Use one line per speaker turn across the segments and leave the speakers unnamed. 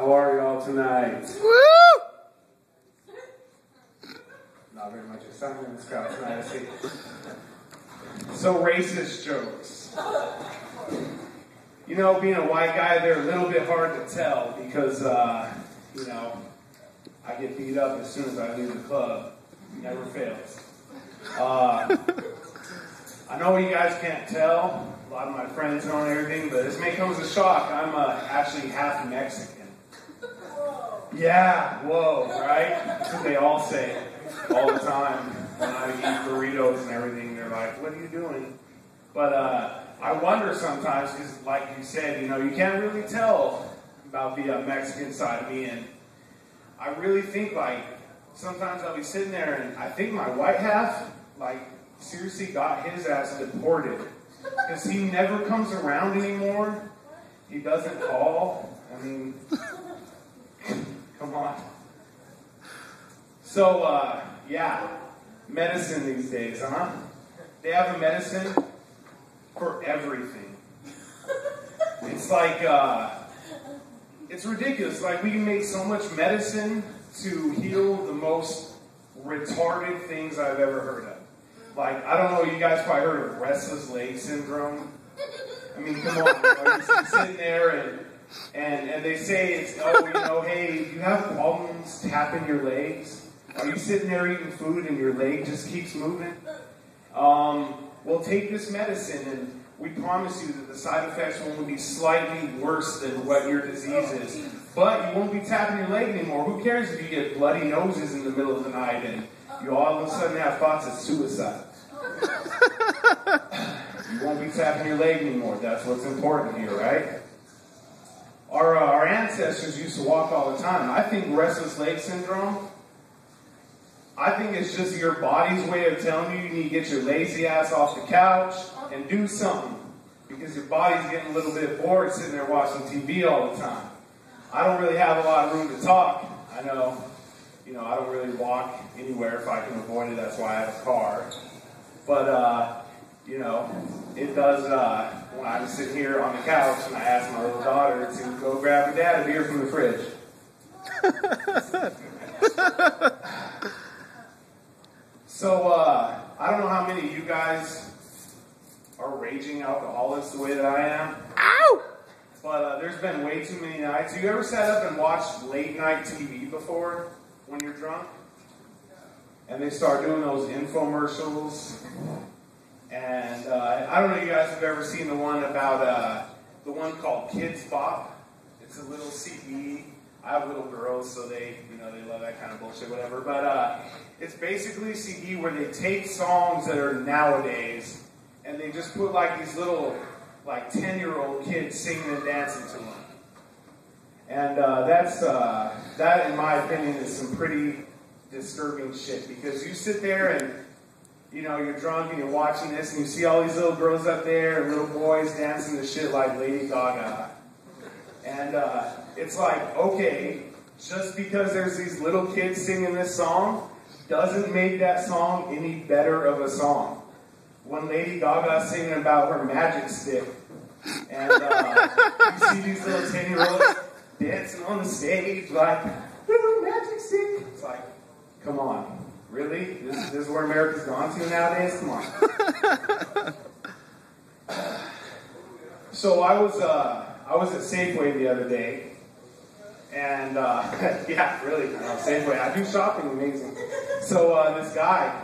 How are y'all tonight?
Woo!
Not very much excitement in this crowd tonight, I see. So racist jokes. You know, being a white guy, they're a little bit hard to tell because, you know, I get beat up as soon as I leave the club. Never fails. I know you guys can't tell. A lot of my friends know and everything, but this may come as a shock. I'm actually half Mexican. Yeah, whoa, right? That's what they all say all the time when I eat burritos and everything. They're like, what are you doing? But I wonder sometimes, because like you said, you know, you can't really tell about the Mexican side of me. And I really think, like, sometimes I'll be sitting there and I think my white half, like, seriously got his ass deported. Because he never comes around anymore. He doesn't call. I mean, come on. So, yeah, medicine these days, huh? They have a medicine for everything. It's like, it's ridiculous. Like, we can make so much medicine to heal the most retarded things I've ever heard of. Like, I don't know, you guys probably heard of restless leg syndrome. I mean, come on, you're sitting there and they say, it's, oh, you know, hey, you have problems tapping your legs? Are you sitting there eating food and your leg just keeps moving? Well, take this medicine and we promise you that the side effects will only be slightly worse than what your disease is. But you won't be tapping your leg anymore. Who cares if you get bloody noses in the middle of the night and you all of a sudden have thoughts of suicide? You won't be tapping your leg anymore. That's what's important here, right? Our ancestors used to walk all the time. I think restless leg syndrome, I think it's just your body's way of telling you need to get your lazy ass off the couch and do something. Because your body's getting a little bit bored sitting there watching TV all the time. I don't really have a lot of room to talk. I know, you know, I don't really walk anywhere if I can avoid it. That's why I have a car. But, you know, it does, when I'm sitting here on the couch and I ask my little daughter to go grab her dad a beer from the fridge. So, I don't know how many of you guys are raging alcoholics the way that I am.
Ow!
But there's been way too many nights. You ever sat up and watched late night TV before when you're drunk? And they start doing those infomercials. And I don't know if you guys have ever seen the one about, the one called Kids Bop. It's a little CD. I have little girls, so they, you know, they love that kind of bullshit, whatever. But it's basically a CD where they take songs that are nowadays, and they just put like these little, like 10-year-old kids singing and dancing to them. And that, in my opinion, is some pretty disturbing shit. Because you sit there and, you know, you're drunk and you're watching this, and you see all these little girls up there and little boys dancing to shit like Lady Gaga. And it's like, okay, just because there's these little kids singing this song doesn't make that song any better of a song. When Lady Gaga's singing about her magic stick, and you see these little 10-year-olds dancing on the stage like, little magic stick. It's like, come on, really? This is where America's gone to nowadays? Come on. So I was at Safeway the other day, and yeah, really, Safeway. I do shopping, amazing. So this guy,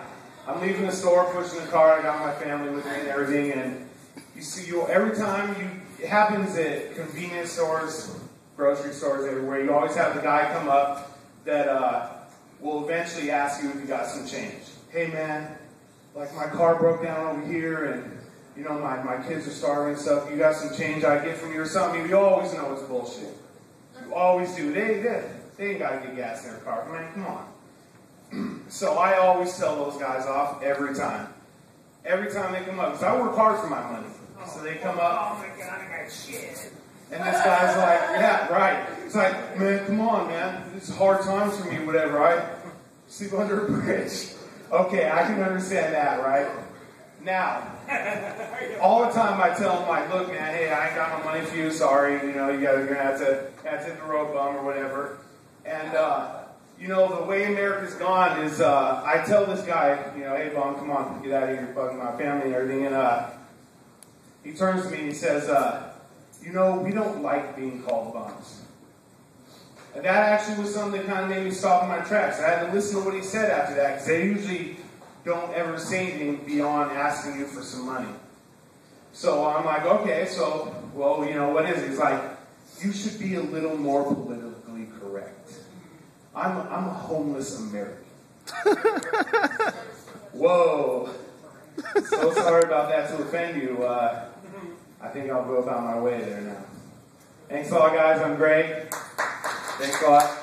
I'm leaving the store, pushing the car. I got my family with me and everything, and you see, every time it happens at convenience stores, grocery stores, everywhere. You always have the guy come up that will eventually ask you if you got some change. Hey man, like my car broke down over here, and you know my kids are starving and stuff. You got some change I get from you or something? You always know it's bullshit. You always do. They ain't got to get gas in their car. Man, come on. So I always tell those guys off every time. Every time they come up. Because I work hard for my money. So they come up. Oh my God, I got shit. And this guy's like, yeah, right. It's like, man, come on, man. It's hard times for me, whatever. I sleep under a bridge. Okay, I can understand that, right? Now, all the time I tell them, like, look, man, hey, I ain't got no money for you. Sorry, you know, you guys are gonna have to hit the road, bum, or whatever. And you know, the way America's gone is, I tell this guy, you know, hey, bum, come on, get out of here, you're bugging my family and everything. And he turns to me and he says, you know, we don't like being called bums. And that actually was something that kind of made me stop in my tracks. I had to listen to what he said after that, because they usually don't ever say anything beyond asking you for some money. So I'm like, okay, so, well, you know, what is it? He's like, you should be a little more politically correct. I'm a homeless American. Whoa. So sorry about that to offend you. I think I'll go about my way there now. Thanks a lot, guys. I'm great. Thanks a lot.